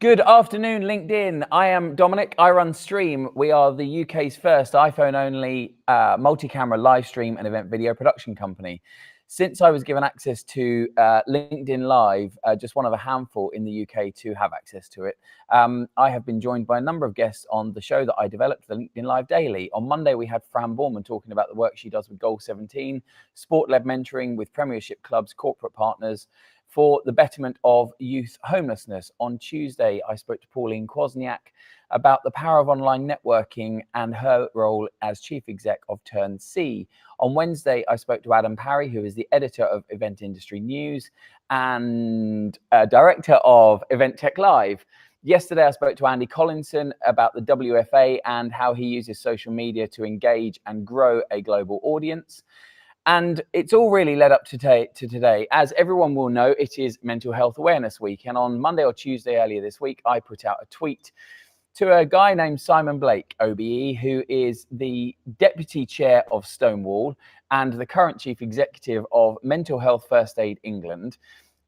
Good afternoon, LinkedIn. I am Dominic. I run Stream. We are the UK's first iPhone-only multi-camera live stream and event video production company. Since I was given access to LinkedIn Live, just one of a handful in the UK to have access to it, I have been joined by a number of guests on the show that I developed, the LinkedIn Live Daily. On Monday, we had Fran Borman talking about the work she does with Goal 17, sport-led mentoring with Premiership clubs, corporate partners, for the betterment of youth homelessness. On Tuesday, I spoke to Pauline Kwasniak about the power of online networking and her role as chief exec of Turn C. On Wednesday, I spoke to Adam Parry, who is the editor of Event Industry News and director of Event Tech Live. Yesterday, I spoke to Andy Collinson about the WFA and how he uses social media to engage and grow a global audience. And it's all really led up to today. As everyone will know, it is Mental Health Awareness Week. And on Monday or Tuesday earlier this week, I put out a tweet to a guy named Blake OBE, who is the Deputy Chair of Stonewall and the current Chief Executive of Mental Health First Aid England.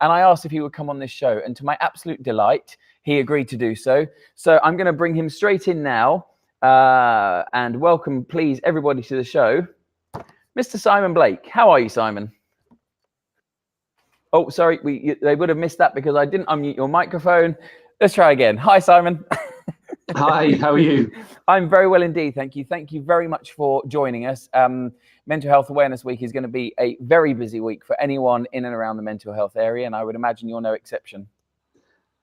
And I asked if he would come on this show. And to my absolute delight, he agreed to do so. So I'm going to bring him straight in now and welcome, please, everybody to the show. Mr. Simon Blake, how are you, Simon? Oh, sorry, they would have missed that because I didn't unmute your microphone. Let's try again. Hi, Simon. Hi, how are you? I'm very well indeed, thank you. Thank you very much for joining us. Mental Health Awareness Week is going to be a very busy week for anyone in and around the mental health area, and I would imagine you're no exception.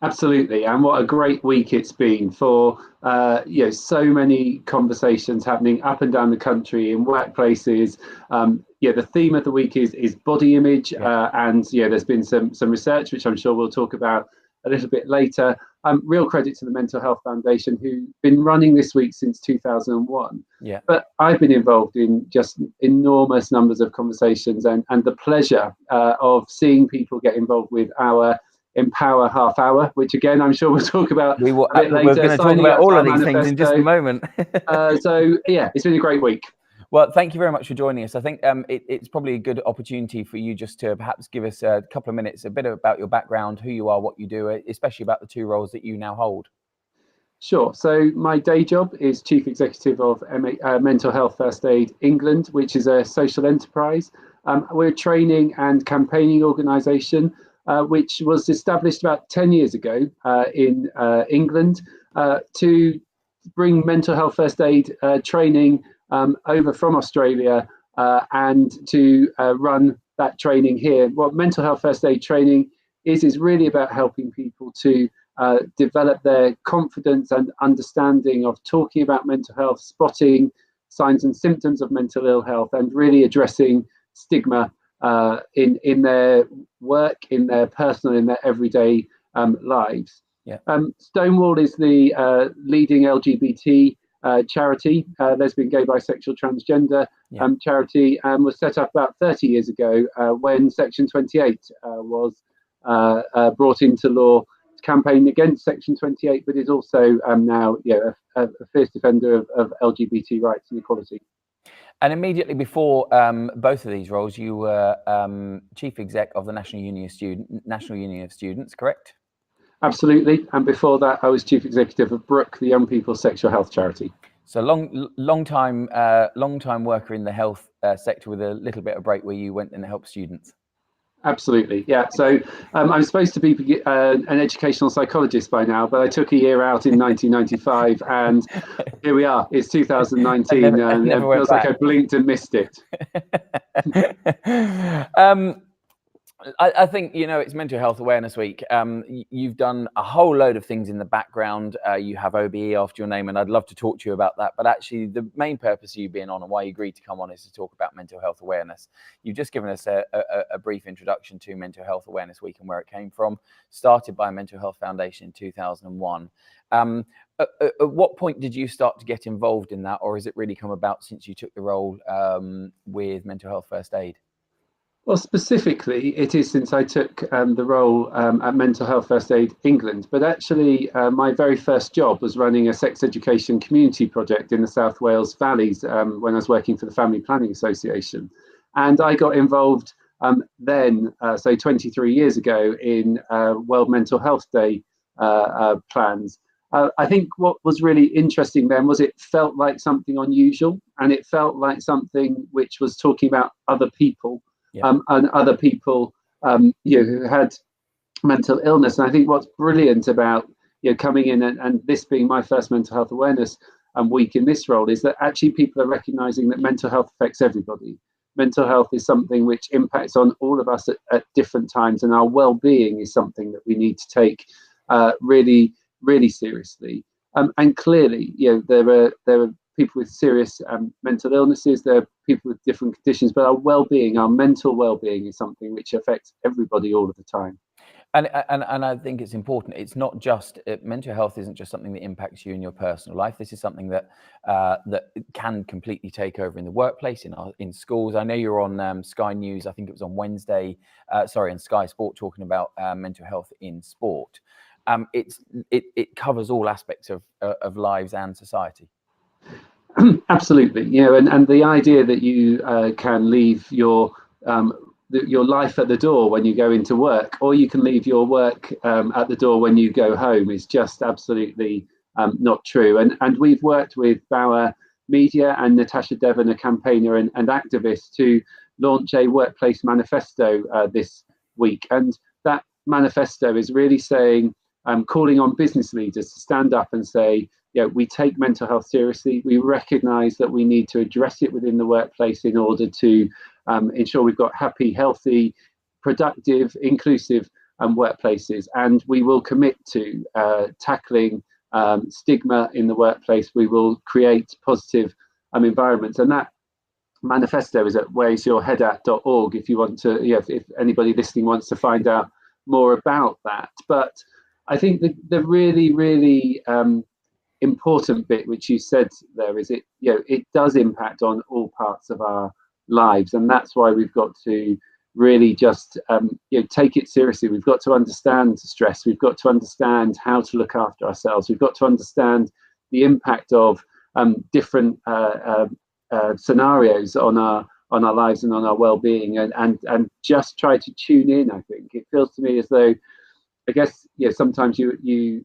Absolutely, and what a great week it's been for so many conversations happening up and down the country in workplaces. The theme of the week is body image, and there's been some research which I'm sure we'll talk about a little bit later. Real credit to the Mental Health Foundation, who've been running this week since 2001. Yeah. But I've been involved in just enormous numbers of conversations, and the pleasure of seeing people get involved with our Empower Half Hour, which again I'm sure we'll talk about. We're going to talk about all of these things in just a moment. It's been a great week. Well, thank you very much for joining us. I think it's probably a good opportunity for you just to perhaps give us a couple of minutes, a bit about your background, who you are, what you do, especially about the two roles that you now hold. Sure. So my day job is Chief Executive of Mental Health First Aid England, which is a social enterprise. We're a training and campaigning organisation which was established about 10 years ago in England to bring mental health first aid training over from Australia and to run that training here. What mental health first aid training is really about helping people to develop their confidence and understanding of talking about mental health, spotting signs and symptoms of mental ill health, and really addressing stigma in their work, in their personal, in their everyday lives. Yeah. Stonewall is the leading LGBT charity, lesbian, gay, bisexual, transgender charity, and was set up about 30 years ago when Section 28 was brought into law to campaign against Section 28, but is also now a fierce defender of LGBT rights and equality. And immediately before both of these roles, you were chief exec of the National Union of Students, correct? Absolutely. And before that, I was chief executive of Brook, the young people's sexual health charity. So long time worker in the health sector with a little bit of break where you went and helped students. Absolutely, yeah. So I'm supposed to be an educational psychologist by now, but I took a year out in 1995, and here we are. It's 2019, and it feels like I blinked and missed it. I think, it's Mental Health Awareness Week. You've done a whole load of things in the background. You have OBE after your name, and I'd love to talk to you about that. But actually, the main purpose of you being on and why you agreed to come on is to talk about mental health awareness. You've just given us a brief introduction to Mental Health Awareness Week and where it came from. Started by Mental Health Foundation in 2001. At what point did you start to get involved in that, or has it really come about since you took the role with Mental Health First Aid? Well, specifically, it is since I took the role at Mental Health First Aid England. But actually, my very first job was running a sex education community project in the South Wales Valleys when I was working for the Family Planning Association. And I got involved then, 23 years ago, in World Mental Health Day plans. I think what was really interesting then was it felt like something unusual, and it felt like something which was talking about other people, and other people who had mental illness. And I think what's brilliant about coming in and this being my first mental health awareness week in this role is that actually people are recognizing that mental health affects everybody. Mental health is something which impacts on all of us at different times, and our well-being is something that we need to take really, really seriously. And clearly, there are people with serious mental illnesses. There are people with different conditions, but our well-being, our mental well-being, is something which affects everybody all of the time. And I think it's important. It's not just mental health isn't just something that impacts you in your personal life. This is something that that can completely take over in the workplace, in schools. I know you're on Sky News. I think it was on Wednesday. On Sky Sport, talking about mental health in sport. It covers all aspects of lives and society. Absolutely, and the idea that you can leave your life at the door when you go into work, or you can leave your work at the door when you go home, is just absolutely not true. And we've worked with Bauer Media and Natasha Devon, a campaigner and activist, to launch a workplace manifesto this week. And that manifesto is really saying, calling on business leaders to stand up and say, we take mental health seriously. We recognise that we need to address it within the workplace in order to ensure we've got happy, healthy, productive, inclusive workplaces. And we will commit to tackling stigma in the workplace. We will create positive environments. And that manifesto is at where'syourheadat.org if you want to, if anybody listening wants to find out more about that. But I think the really, really important bit which you said there is it does impact on all parts of our lives, and that's why we've got to really just take it seriously. We've got to understand stress. We've got to understand how to look after ourselves. We've got to understand the impact of different scenarios on our lives and on our well-being, and just try to tune in. I think it feels to me as though, I guess, sometimes you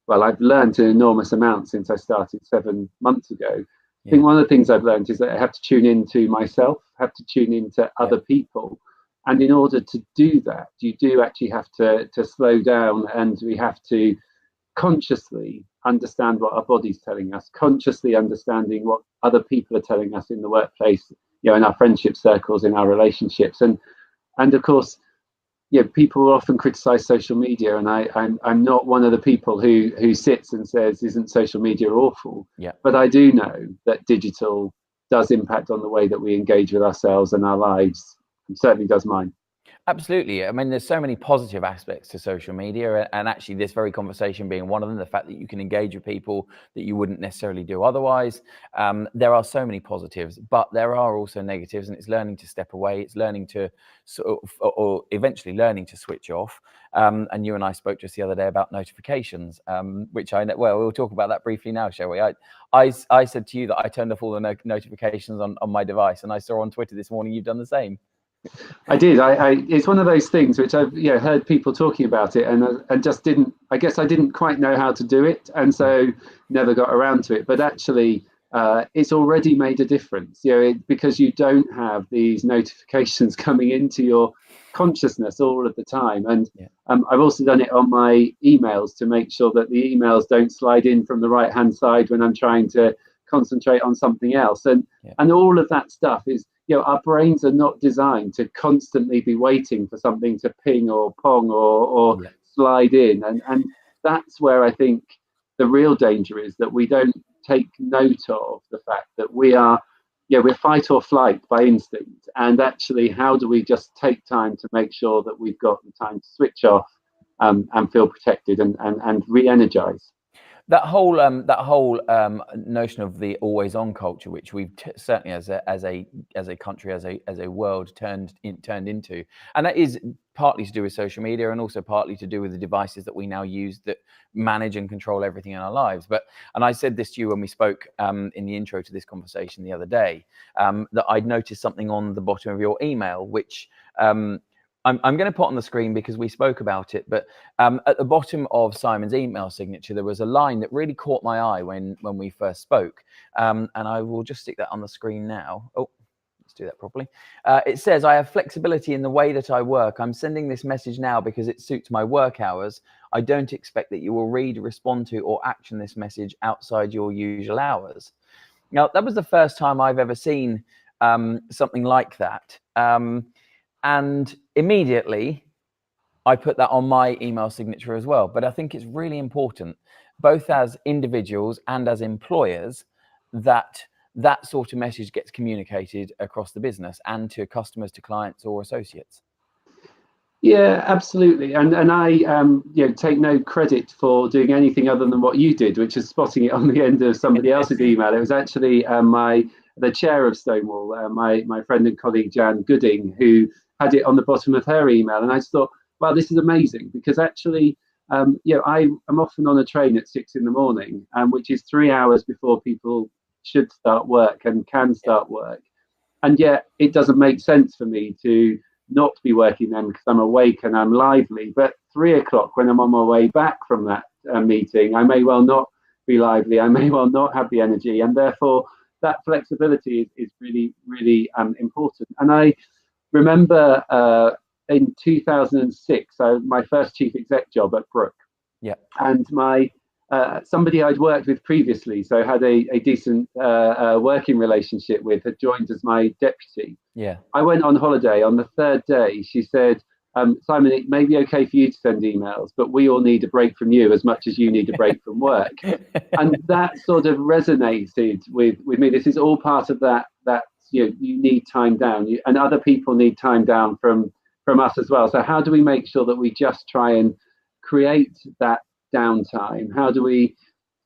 well, I've learned an enormous amount since I started 7 months ago. I think one of the things I've learned is that I have to tune into myself, have to tune into other people. And in order to do that, you do actually have to slow down, and we have to consciously understand what our body's telling us, consciously understanding what other people are telling us in the workplace, in our friendship circles, in our relationships. And of course, people often criticize social media, and I'm not one of the people who sits and says, isn't social media awful? But I do know that digital does impact on the way that we engage with ourselves and our lives. It certainly does mine. Absolutely. I mean, there's so many positive aspects to social media, and actually this very conversation being one of them, the fact that you can engage with people that you wouldn't necessarily do otherwise. There are so many positives, but there are also negatives, and it's learning to step away. It's learning to or eventually learning to switch off. And you and I spoke just the other day about notifications, which I know, well, we'll talk about that briefly now, shall we? I said to you that I turned off all the notifications on my device, and I saw on Twitter this morning you've done the same. I did. It's one of those things which I've heard people talking about it, and just didn't. I guess I didn't quite know how to do it, and so never got around to it. But actually, it's already made a difference. Because you don't have these notifications coming into your consciousness all of the time. And I've also done it on my emails to make sure that the emails don't slide in from the right-hand side when I'm trying to concentrate on something else. And all of that stuff is. Our brains are not designed to constantly be waiting for something to ping or pong or slide in. And that's where I think the real danger is, that we don't take note of the fact that we're fight or flight by instinct. And actually, how do we just take time to make sure that we've got the time to switch off and feel protected and re-energize? That whole notion of the always-on culture, which we've certainly as a country, as a world turned into, and that is partly to do with social media, and also partly to do with the devices that we now use that manage and control everything in our lives. And I said this to you when we spoke in the intro to this conversation the other day, that I'd noticed something on the bottom of your email, which I'm going to put on the screen because we spoke about it, but at the bottom of Simon's email signature, there was a line that really caught my eye when we first spoke. And I will just stick that on the screen now. Oh, let's do that properly. It says, I have flexibility in the way that I work. I'm sending this message now because it suits my work hours. I don't expect that you will read, respond to, or action this message outside your usual hours. Now, that was the first time I've ever seen something like that. And immediately, I put that on my email signature as well. But I think it's really important, both as individuals and as employers, that that sort of message gets communicated across the business and to customers, to clients or associates. Yeah, absolutely. And I take no credit for doing anything other than what you did, which is spotting it on the end of somebody else's email. It was actually the chair of Stonewall, my friend and colleague Jan Gooding, who had it on the bottom of her email. And I just thought, wow, this is amazing, because actually, I am often on a train at 6 a.m, which is 3 hours before people should start work and can start work. And yet it doesn't make sense for me to not be working then because I'm awake and I'm lively. But 3 o'clock, when I'm on my way back from that meeting, I may well not be lively. I may well not have the energy. And therefore, that flexibility is really, really important. And I remember in 2006, so my first chief exec job at Brook. Yeah. And my somebody I'd worked with previously, so had a decent working relationship with, had joined as my deputy. Yeah. I went on holiday. On the third day, she said, Simon, it may be okay for you to send emails, but we all need a break from you as much as you need a break from work. And that sort of resonated with me. This is all part of that you need time down, and other people need time down from us as well. So how do we make sure that we just try and create that downtime? How do we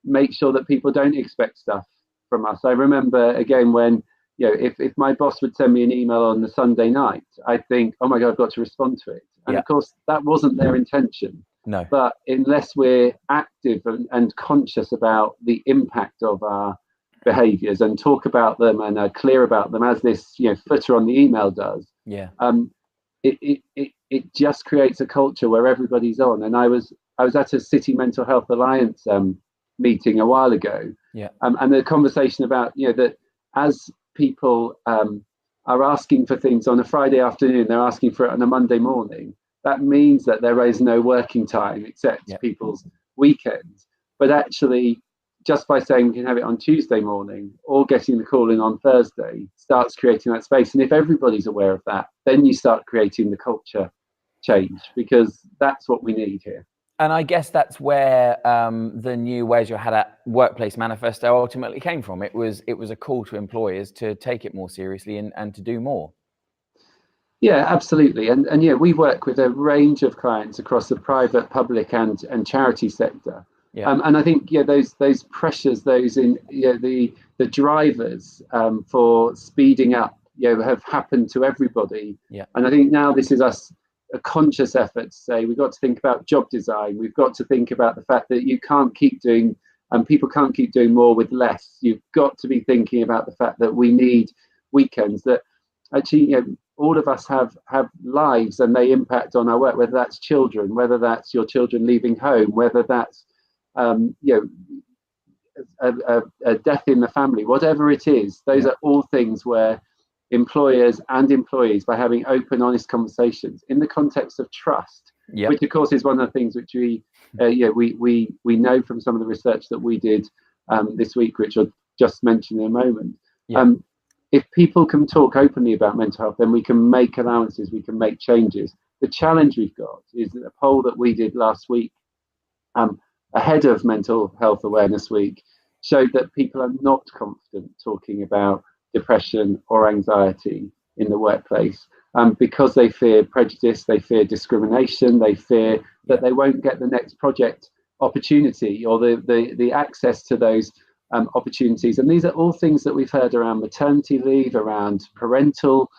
make sure that people don't expect stuff from us? I remember again when if my boss would send me an email on the Sunday night, I think, oh my God, I've got to respond to it. And of course, that wasn't their intention. No. But unless we're active and conscious about the impact of our behaviours and talk about them and are clear about them, as this footer on the email does, it just creates a culture where everybody's on. And I was at a City Mental Health Alliance meeting a while ago, and the conversation about that as people are asking for things on a Friday afternoon, they're asking for it on a Monday morning. That means that there is no working time except people's weekends. But actually, just by saying we can have it on Tuesday morning or getting the call in on Thursday starts creating that space. And if everybody's aware of that, then you start creating the culture change, because that's what we need here. And I guess that's where the new Where's Your Hat At workplace manifesto ultimately came from. It was a call to employers to take it more seriously and to do more. Yeah, absolutely. And we work with a range of clients across the private, public and charity sector. And I think those pressures, those in the drivers for speeding up have happened to everybody. And I think now this is us, a conscious effort to say we've got to think about job design. We've got to think about the fact that you can't keep doing people can't keep doing more with less. You've got to be thinking about the fact that we need weekends, that actually all of us have lives and they impact on our work, whether that's children, whether that's your children leaving home, whether that's a death in the family, whatever it is. Those are all things where employers and employees, by having open, honest conversations in the context of trust, which of course is one of the things which we know from some of the research that we did this week, which I'll just mention in a moment. If people can talk openly about mental health, then we can make allowances, we can make changes. The challenge we've got is that a poll that we did last week ahead of Mental Health Awareness Week showed that people are not confident talking about depression or anxiety in the workplace because they fear prejudice, they fear discrimination, they fear that they won't get the next project opportunity or the access to those opportunities. And these are all things that we've heard around maternity leave, around parental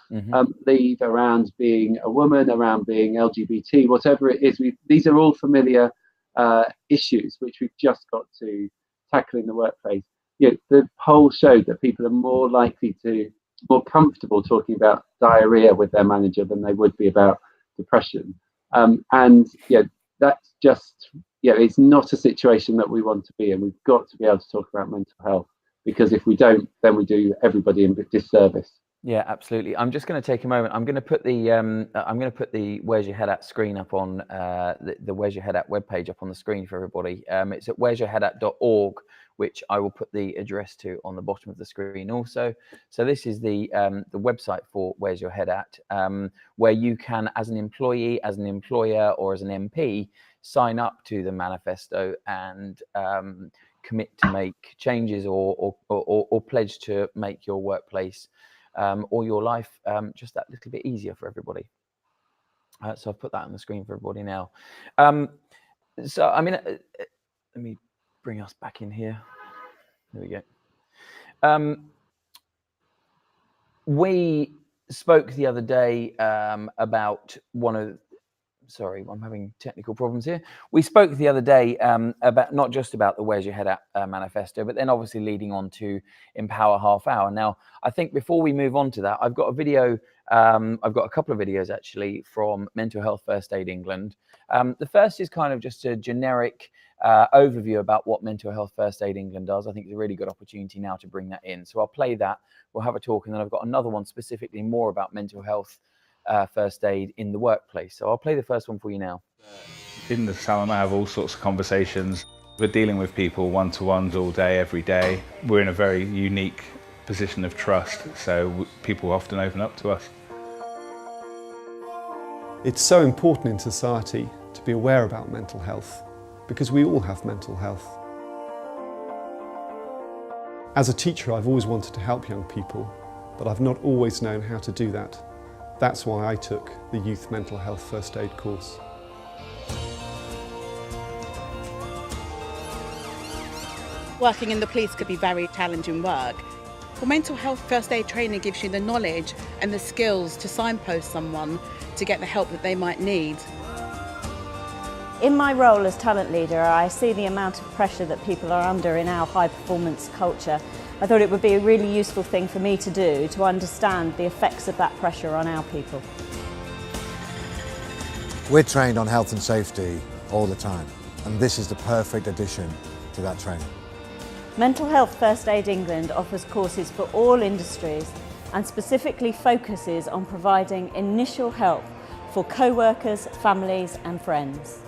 leave, around being a woman, around being LGBT, whatever it is. These are all familiar issues which we've just got to tackle in the workplace. The poll showed that people are more comfortable talking about diarrhea with their manager than they would be about depression. And that's just, it's not a situation that we want to be in. We've got to be able to talk about mental health, because if we don't, then we do everybody a disservice. Yeah, absolutely. I'm just going to take a moment. I'm going to put the Where's Your Head At screen up on the Where's Your Head At webpage up on the screen for everybody. It's at where'syourheadat.org, which I will put the address to on the bottom of the screen also. So this is the website for Where's Your Head At, where you can, as an employee, as an employer, or as an MP, sign up to the manifesto and commit to make changes or pledge to make your workplace or your life just that little bit easier for everybody. So I've put that on the screen for everybody now. So, I mean, let me bring us back in here. There we go. We spoke the other day about sorry, I'm having technical problems here. We spoke the other day about not just about the Where's Your Head At manifesto, but then obviously leading on to Empower Half Hour. Now, I think before we move on to that, I've got a video, I've got a couple of videos actually from Mental Health First Aid England. The first is kind of just a generic overview about what Mental Health First Aid England does. I think it's a really good opportunity now to bring that in. So I'll play that, we'll have a talk, and then I've got another one specifically more about mental health first aid in the workplace. So I'll play the first one for you now. In the salon, I have all sorts of conversations. We're dealing with people one-to-ones all day, every day. We're in a very unique position of trust, so people often open up to us. It's so important in society to be aware about mental health, because we all have mental health. As a teacher, I've always wanted to help young people, but I've not always known how to do that. That's why I took the Youth Mental Health First Aid course. Working in the police could be very challenging work. Well, mental health first aid training gives you the knowledge and the skills to signpost someone to get the help that they might need. In my role as talent leader, I see the amount of pressure that people are under in our high performance culture. I thought it would be a really useful thing for me to do to understand the effects of that pressure on our people. We're trained on health and safety all the time, and this is the perfect addition to that training. Mental Health First Aid England offers courses for all industries and specifically focuses on providing initial help for co-workers, families and friends.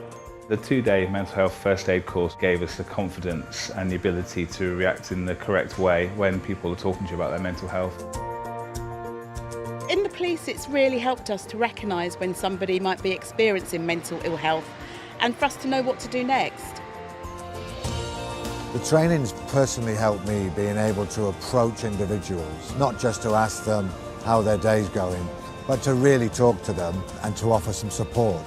The 2-day mental health first aid course gave us the confidence and the ability to react in the correct way when people are talking to you about their mental health. In the police, it's really helped us to recognise when somebody might be experiencing mental ill health and for us to know what to do next. The training's personally helped me being able to approach individuals, not just to ask them how their day's going, but to really talk to them and to offer some support.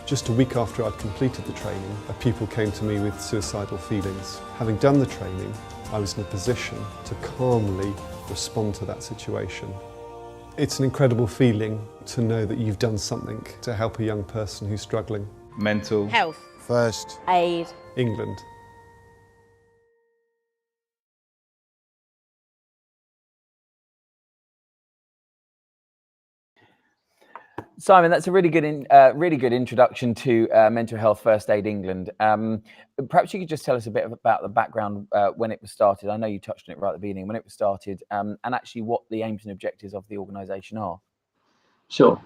Just a week after I'd completed the training, a pupil came to me with suicidal feelings. Having done the training, I was in a position to calmly respond to that situation. It's an incredible feeling to know that you've done something to help a young person who's struggling. Mental Health First Aid England. Simon, that's a really good introduction to Mental Health First Aid England. Perhaps you could just tell us a bit about the background when it was started. I know you touched on it right at the beginning, when it was started, and actually what the aims and objectives of the organisation are. Sure.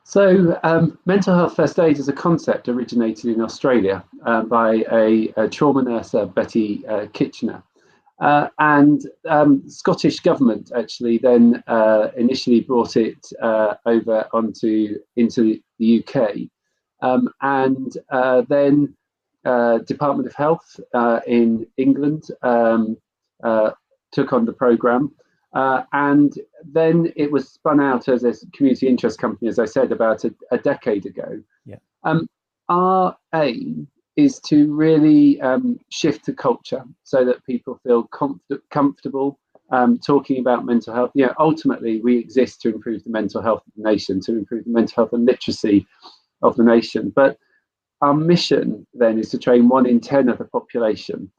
So mental health first aid as a concept originated in Australia by a trauma nurse, Betty Kitchener. And Scottish government actually then initially brought it over into the UK, and then Department of Health in England took on the programme, and then it was spun out as a community interest company, as I said, about a decade ago. Yeah. Our aim is to really shift the culture so that people feel comfortable talking about mental health. Ultimately, we exist to improve the mental health of the nation, to improve the mental health and literacy of the nation. But our mission then is to train 1 in 10 of the population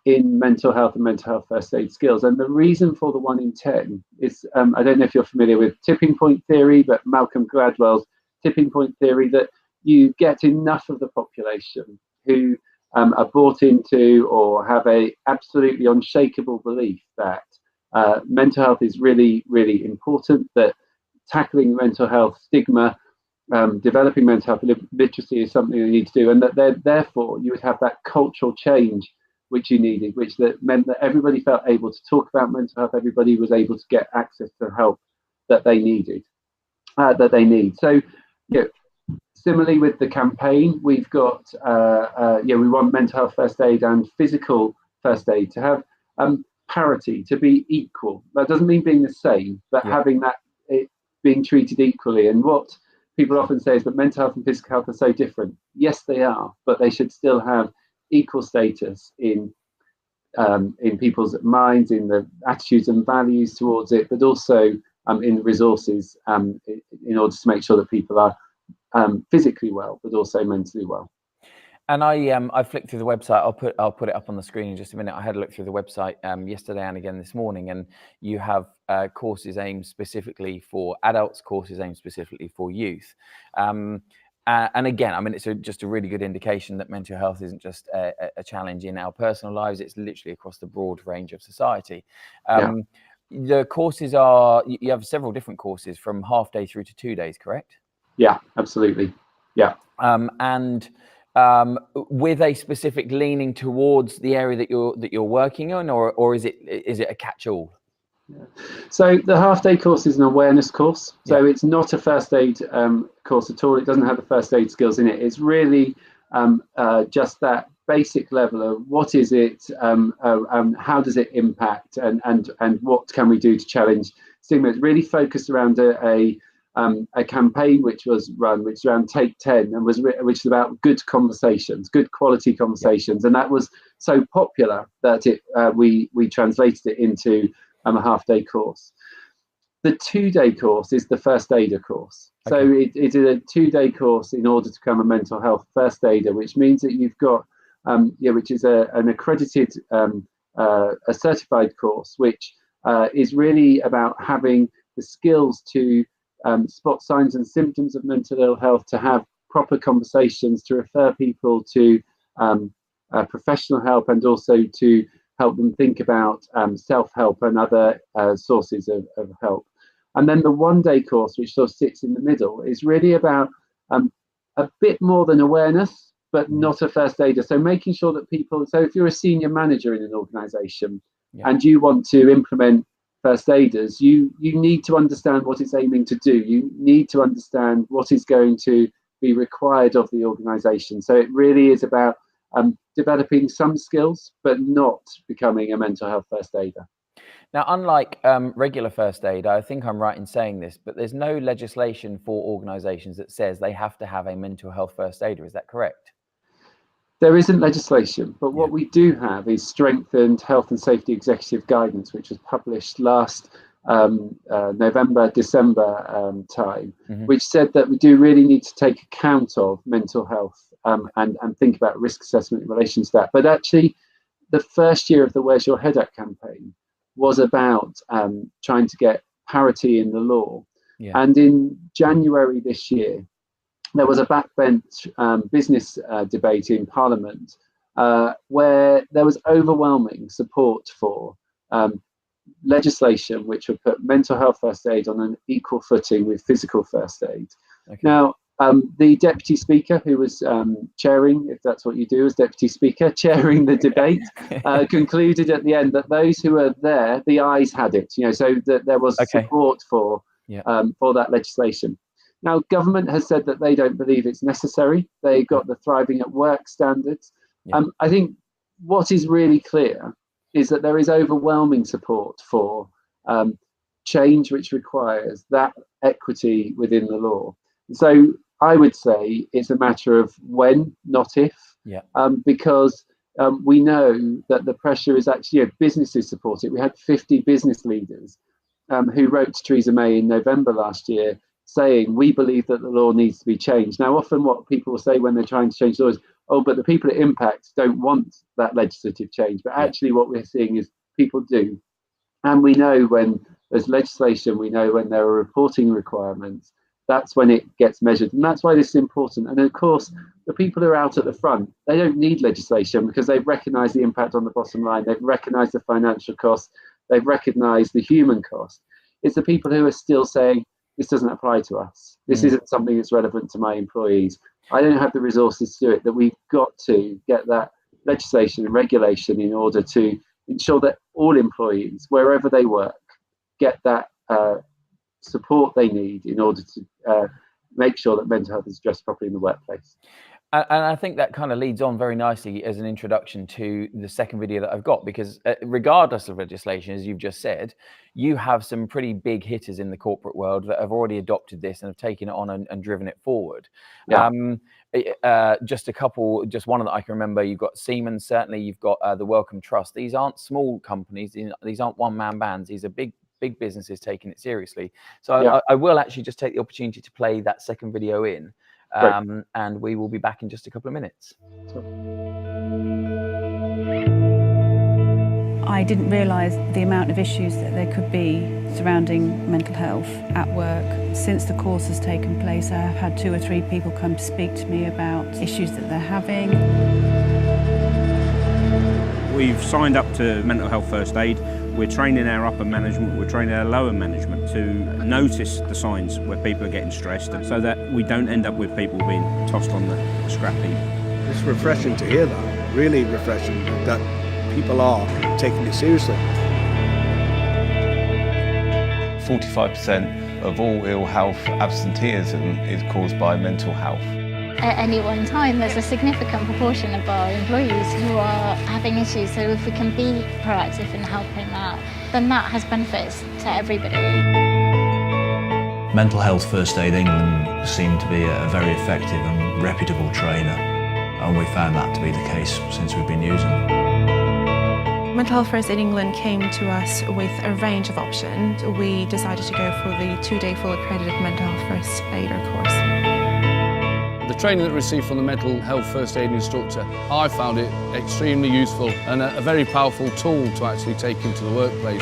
in mental health and mental health first aid skills. And the reason for the 1 in 10 is, I don't know if you're familiar with tipping point theory, but Malcolm Gladwell's tipping point theory, that you get enough of the population who are bought into or have a absolutely unshakable belief that mental health is really, really important, that tackling mental health stigma, developing mental health literacy is something you need to do, and that therefore you would have that cultural change which you needed, which that meant that everybody felt able to talk about mental health, everybody was able to get access to help that they needed, need. So, similarly with the campaign, we've got, we want mental health first aid and physical first aid to have parity, to be equal. That doesn't mean being the same, but having that, it being treated equally. And what people often say is that mental health and physical health are so different. Yes, they are, but they should still have equal status in people's minds, in the attitudes and values towards it, but also in resources in order to make sure that people are physically well, but also mentally well. And I flicked through the website. I'll put it up on the screen in just a minute. I had a look through the website yesterday and again this morning, and you have courses aimed specifically for adults, courses aimed specifically for youth. And again, I mean, it's just a really good indication that mental health isn't just a challenge in our personal lives. It's literally across the broad range of society. The courses you have several different courses from half day through to 2 days, correct? Yeah, absolutely. Yeah. With a specific leaning towards the area that you're working on, or is it a catch-all? So the half-day course is an awareness course. So it's not a first aid course at all. It doesn't have the first aid skills in it. It's really just that basic level of what is it, how does it impact, and what can we do to challenge stigma. It's really focused around a campaign which was around Take 10, and which is about good conversations, good quality conversations, and that was so popular that we translated it into a half-day course. The 2-day course is the first aider course. So it is a 2-day course in order to become a mental health first aider, which means that you've got which is an accredited, a certified course, which is really about having the skills to spot signs and symptoms of mental ill health, to have proper conversations, to refer people to professional help, and also to help them think about self-help and other sources of help. And then the 1-day course, which sort of sits in the middle, is really about a bit more than awareness, but not a first aider. So making sure that people, so if you're a senior manager in an organisation and you want to implement first aiders, you need to understand what it's aiming to do. You need to understand what is going to be required of the organisation. So it really is about developing some skills, but not becoming a mental health first aider. Now, unlike regular first aid, I think I'm right in saying this, but there's no legislation for organisations that says they have to have a mental health first aider. Is that correct? There isn't legislation, but what we do have is strengthened health and safety executive guidance, which was published last November, December time, which said that we do really need to take account of mental health and think about risk assessment in relation to that. But actually, the first year of the Where's Your Head At campaign was about trying to get parity in the law. And in January this year, there was a backbench business debate in Parliament where there was overwhelming support for legislation which would put mental health first aid on an equal footing with physical first aid. Now, the Deputy Speaker, who was chairing, if that's what you do as Deputy Speaker, chairing the debate, concluded at the end that those who were there, the ayes had it, so that there was support for that legislation. Now, government has said that they don't believe it's necessary. They got the Thriving at Work standards. I think what is really clear is that there is overwhelming support for change which requires that equity within the law. So I would say it's a matter of when, not if, because we know that the pressure is actually, businesses support it. We had 50 business leaders who wrote to Theresa May in November last year saying, we believe that the law needs to be changed. Now, often what people will say when they're trying to change laws, oh, but the people it impacts don't want that legislative change. But actually what we're seeing is people do. And we know when there's legislation, we know when there are reporting requirements, that's when it gets measured. And that's why this is important. And of course, the people who are out at the front, they don't need legislation because they've recognised the impact on the bottom line. They've recognised the financial cost. They've recognised the human cost. It's the people who are still saying, this doesn't apply to us. This isn't something that's relevant to my employees. I don't have the resources to do it. That we've got to get that legislation and regulation in order to ensure that all employees, wherever they work, get that support they need in order to make sure that mental health is addressed properly in the workplace. And I think that kind of leads on very nicely as an introduction to the second video that I've got, because regardless of legislation, as you've just said, you have some pretty big hitters in the corporate world that have already adopted this and have taken it on and driven it forward. Yeah. Just a couple, just one that I can remember, you've got Siemens, certainly you've got the Wellcome Trust. These aren't small companies, these aren't one-man bands, these are big businesses taking it seriously. So Yeah. I will actually just take the opportunity to play that second video in. And we will be back in just a couple of minutes. I didn't realise the amount of issues that there could be surrounding mental health at work. Since the course has taken place, I have had 2 or 3 people come to speak to me about issues that they're having. We've signed up to Mental Health First Aid. We're training our upper management, we're training our lower management to notice the signs where people are getting stressed so that we don't end up with people being tossed on the scrap heap. It's refreshing to hear that, really refreshing that people are taking it seriously. 45% of all ill health absenteeism is caused by mental health. At any one time, there's a significant proportion of our employees who are having issues, so if we can be proactive in helping that, then that has benefits to everybody. Mental Health First Aid England seemed to be a very effective and reputable trainer, and we found that to be the case since we've been using it. Mental Health First Aid England came to us with a range of options. We decided to go for the 2-day full accredited Mental Health First Aider course. The training that I received from the Mental Health First Aid instructor, I found it extremely useful and a very powerful tool to actually take into the workplace.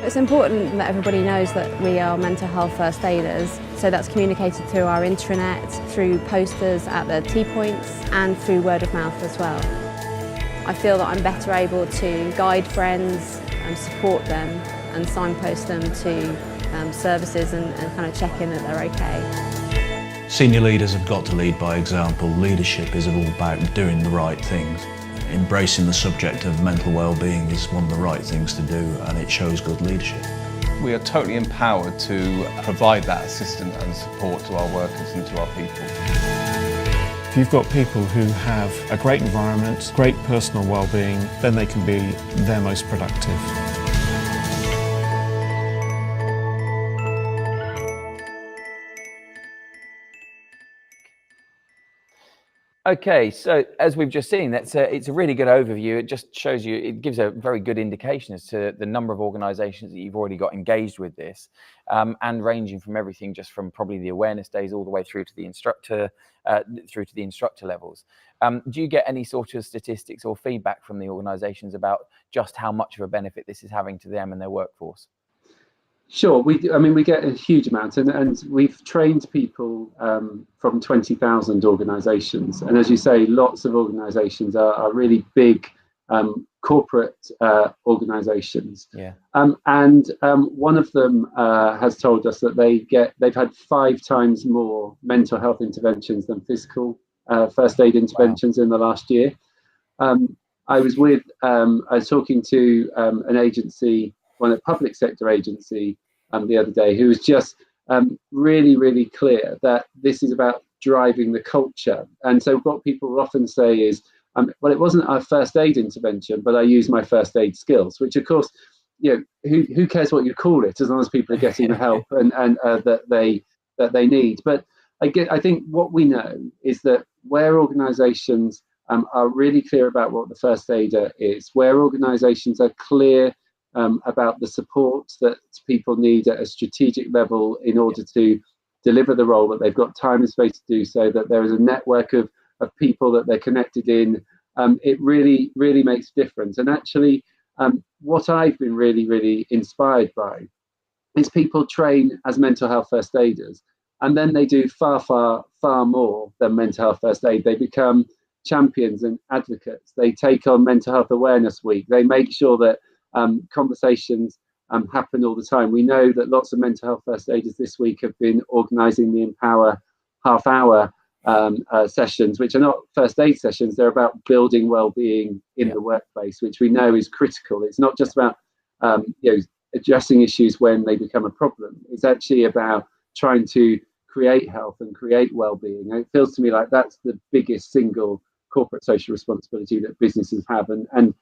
It's important that everybody knows that we are mental health first aiders, so that's communicated through our intranet, through posters at the tea points and through word of mouth as well. I feel that I'm better able to guide friends and support them and signpost them to services and kind of check in that they're okay. Senior leaders have got to lead by example. Leadership is all about doing the right things. Embracing the subject of mental well-being is one of the right things to do, and it shows good leadership. We are totally empowered to provide that assistance and support to our workers and to our people. If you've got people who have a great environment, great personal well-being, then they can be their most productive. Okay, so as we've just seen, it's a really good overview. It just shows you, it gives a very good indication as to the number of organisations that you've already got engaged with this, and ranging from everything just from probably the awareness days all the way through to the instructor levels. Do you get any sort of statistics or feedback from the organisations about just how much of a benefit this is having to them and their workforce? Sure, we get a huge amount, and we've trained people from 20,000 organisations, and as you say, lots of organisations are really big corporate organisations. Yeah. And one of them has told us that they've had 5 times more mental health interventions than physical first aid interventions in the last year. I was talking to an agency, a public sector agency, the other day, who was just really clear that this is about driving the culture. And so what people will often say is, well, it wasn't a first aid intervention, but I used my first aid skills, which of course, who cares what you call it, as long as people are getting the help and that they need. But I think what we know is that where organisations are really clear about what the first aider is, where organisations are clear about the support that people need at a strategic level in order to deliver the role, that they've got time and space to do so, that there is a network of people that they're connected in, it really makes a difference. And actually, what I've been really inspired by is people train as mental health first aiders, and then they do far, far, far more than mental health first aid. They become champions and advocates. They take on Mental Health Awareness Week. They make sure that conversations happen all the time. We know that lots of mental health first aiders this week have been organising the Empower half-hour sessions, which are not first aid sessions. They're about building well-being in the workplace, which we know is critical. It's not just about addressing issues when they become a problem. It's actually about trying to create health and create well-being. And it feels to me like that's the biggest single corporate social responsibility that businesses have. And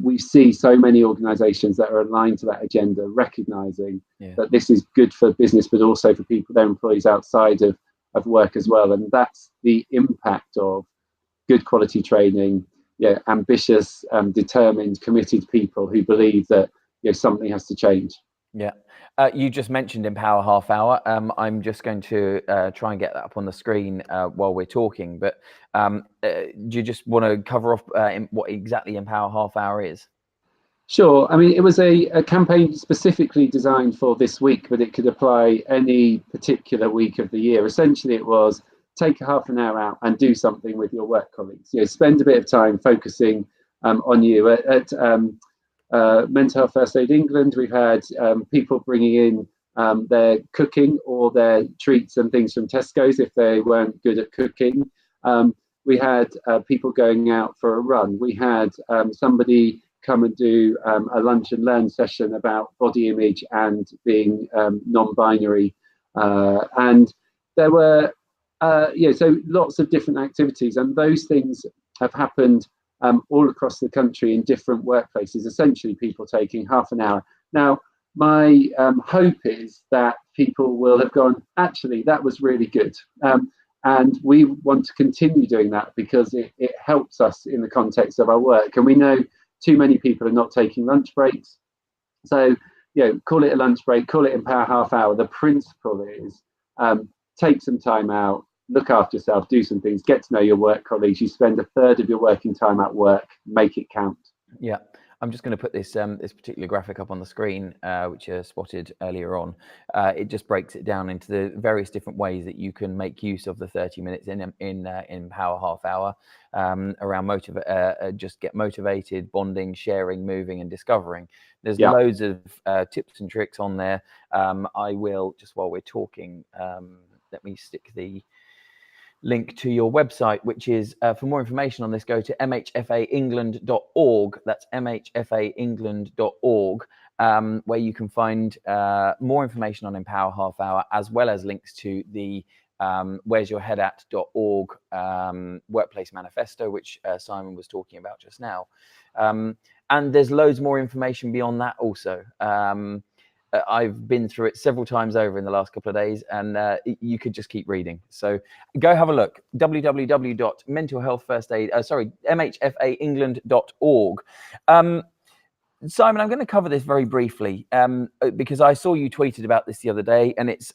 we see so many organisations that are aligned to that agenda, recognising that this is good for business, but also for people, their employees outside of work as well. And that's the impact of good quality training, ambitious, determined, committed people who believe that something has to change. Yeah. You just mentioned Empower Half Hour. I'm just going to try and get that up on the screen while we're talking. But do you just want to cover off what exactly Empower Half Hour is? Sure. I mean, it was a campaign specifically designed for this week, but it could apply any particular week of the year. Essentially, it was take a half an hour out and do something with your work colleagues. Spend a bit of time focusing on you. At Mental Health First Aid England, we've had people bringing in their cooking or their treats and things from Tesco's if they weren't good at cooking. We had people going out for a run. We had somebody come and do a lunch and learn session about body image and being non-binary. And there were, so lots of different activities, and those things have happened all across the country in different workplaces, essentially people taking half an hour. Now, my hope is that people will have gone, actually, that was really good. And we want to continue doing that because it helps us in the context of our work. And we know too many people are not taking lunch breaks. So, call it a lunch break, call it Empower Half Hour. The principle is take some time out, look after yourself, do some things, get to know your work colleagues. You spend a third of your working time at work, make it count. Yeah, I'm just going to put this this particular graphic up on the screen, which I spotted earlier on. It just breaks it down into the various different ways that you can make use of the 30 minutes in Power Half Hour around just get motivated, bonding, sharing, moving, and discovering. There's loads of tips and tricks on there. I will, just while we're talking, let me stick the link to your website, which is for more information on this, go to mhfaengland.org. That's mhfaengland.org, where you can find more information on Empower Half Hour, as well as links to the where'syourheadat.org workplace manifesto, which Simon was talking about just now. And there's loads more information beyond that also. I've been through it several times over in the last couple of days, and you could just keep reading. So go have a look. mhfaengland.org. Simon, I'm going to cover this very briefly because I saw you tweeted about this the other day, and it's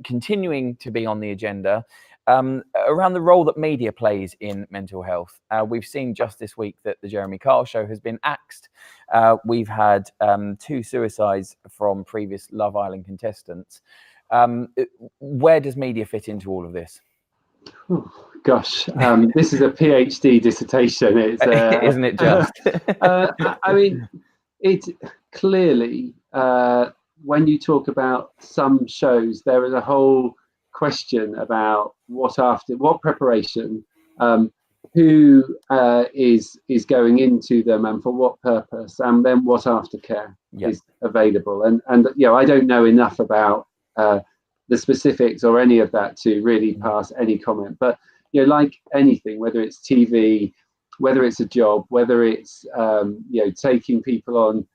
continuing to be on the agenda around the role that media plays in mental health. We've seen just this week that the Jeremy Kyle show has been axed. We've had 2 suicides from previous Love Island contestants. Where does media fit into all of this? Oh, gosh, this is a PhD dissertation. It's, isn't it just? I mean, it clearly, when you talk about some shows, there is a whole question about what preparation, who is going into them and for what purpose, and then what aftercare is available. And I don't know enough about the specifics or any of that to really pass any comment. But like anything, whether it's TV, whether it's a job, whether it's taking people on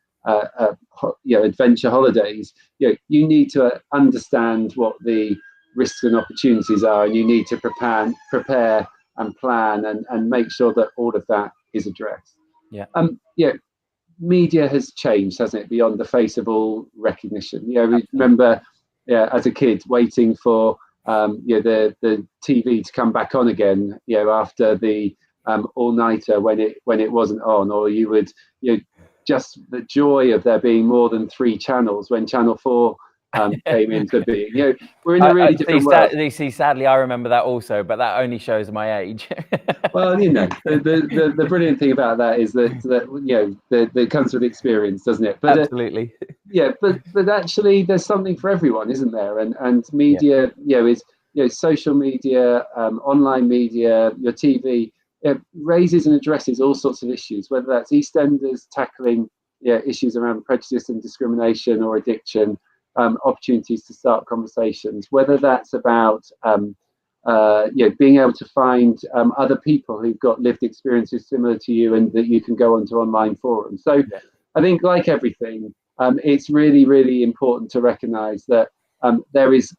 adventure holidays, you need to understand what the risks and opportunities are, and you need to prepare and plan and make sure that all of that is addressed. Media has changed, hasn't it, beyond the face of all recognition. We remember as a kid waiting for the TV to come back on again after the all-nighter when it wasn't on, or you would just the joy of there being more than 3 channels when Channel 4 came into being. You know, we're in a really different world. Sadly, I remember that also, but that only shows my age. Well, you know, the brilliant thing about that is that you know, that comes with experience, doesn't it? But absolutely. Yeah, but actually, there's something for everyone, isn't there? And media, you know, is, you know, social media, online media, your TV, it raises and addresses all sorts of issues, whether that's EastEnders tackling issues around prejudice and discrimination or addiction, opportunities to start conversations, whether that's about being able to find other people who've got lived experiences similar to you and that you can go onto online forums. So I think, like everything, it's really, really important to recognise that there is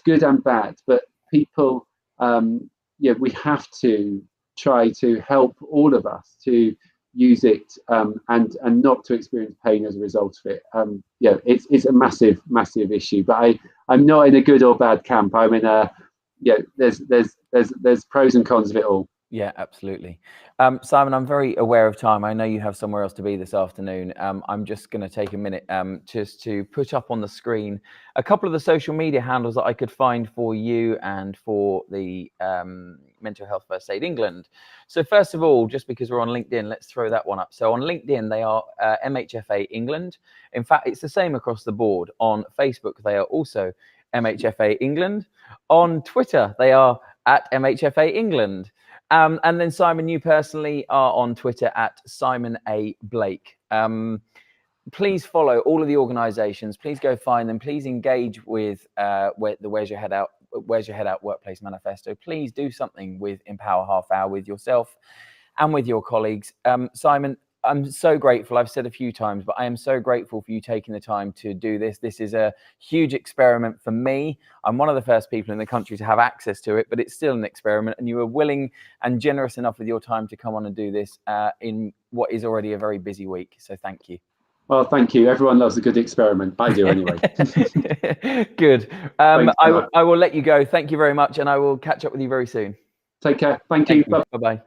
good and bad, but people, we have to try to help all of us to use it and not to experience pain as a result of it. It's a massive issue, but I'm not in a good or bad camp. I'm in a there's pros and cons of it all. Yeah, absolutely. Simon, I'm very aware of time. I know you have somewhere else to be this afternoon. I'm just going to take a minute just to put up on the screen a couple of the social media handles that I could find for you and for the Mental Health First Aid England. So first of all, just because we're on LinkedIn, let's throw that one up. So on LinkedIn, they are MHFA England. In fact, it's the same across the board. On Facebook, they are also MHFA England. On Twitter, they are at MHFA England. And then Simon, you personally are on Twitter at Simon A. Blake. Please follow all of the organisations. Please go find them. Please engage with the Where's Your Head Out Workplace Manifesto. Please do something with Empower Half Hour with yourself and with your colleagues. Simon, I'm so grateful. I've said a few times, but I am so grateful for you taking the time to do this. This is a huge experiment for me. I'm one of the first people in the country to have access to it, but it's still an experiment. And you were willing and generous enough with your time to come on and do this in what is already a very busy week. So thank you. Well, thank you. Everyone loves a good experiment. I do anyway. Good. I will let you go. Thank you very much. And I will catch up with you very soon. Take care. Thank you. Bye-bye.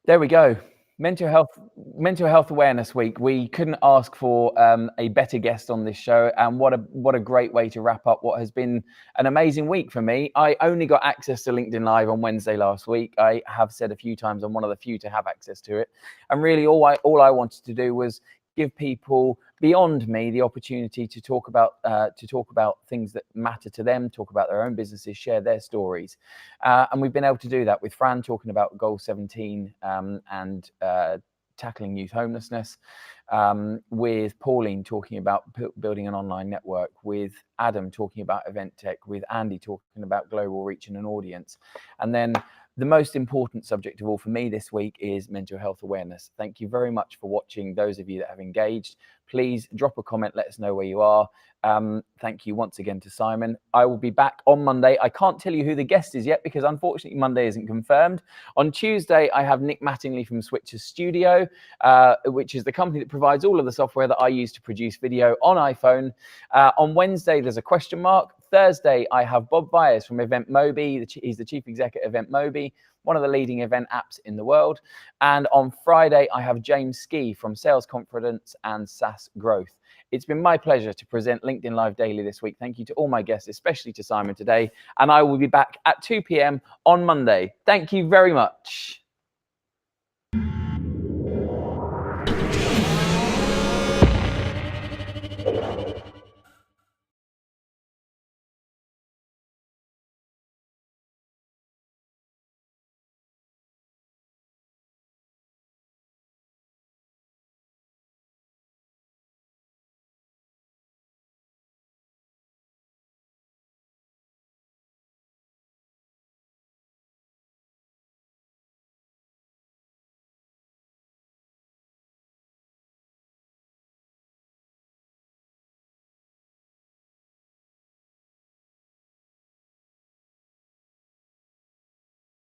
There we go. Mental Health Awareness Week. We couldn't ask for a better guest on this show, and what a great way to wrap up what has been an amazing week for me. I only got access to LinkedIn Live on Wednesday last week. I have said a few times I'm one of the few to have access to it, and really all I wanted to do was give people beyond me the opportunity to talk about things that matter to them, talk about their own businesses, share their stories, and we've been able to do that with Fran talking about Goal 17 and tackling youth homelessness, with Pauline talking about building an online network, with Adam talking about event tech, with Andy talking about global reach and an audience, and then the most important subject of all for me this week is mental health awareness. Thank you very much for watching. Those of you that have engaged, please drop a comment, let us know where you are. Thank you once again to Simon. I will be back on Monday. I can't tell you who the guest is yet because unfortunately Monday isn't confirmed. On Tuesday, I have Nick Mattingly from Switcher Studio, which is the company that provides all of the software that I use to produce video on iPhone. On Wednesday, there's a question mark. Thursday, I have Bob Byers from Event Mobi. He's the chief exec at Event Mobi, one of the leading event apps in the world. And on Friday, I have James Skee from Sales Confidence and SaaS Growth. It's been my pleasure to present LinkedIn Live Daily this week. Thank you to all my guests, especially to Simon today. And I will be back at 2 p.m. on Monday. Thank you very much.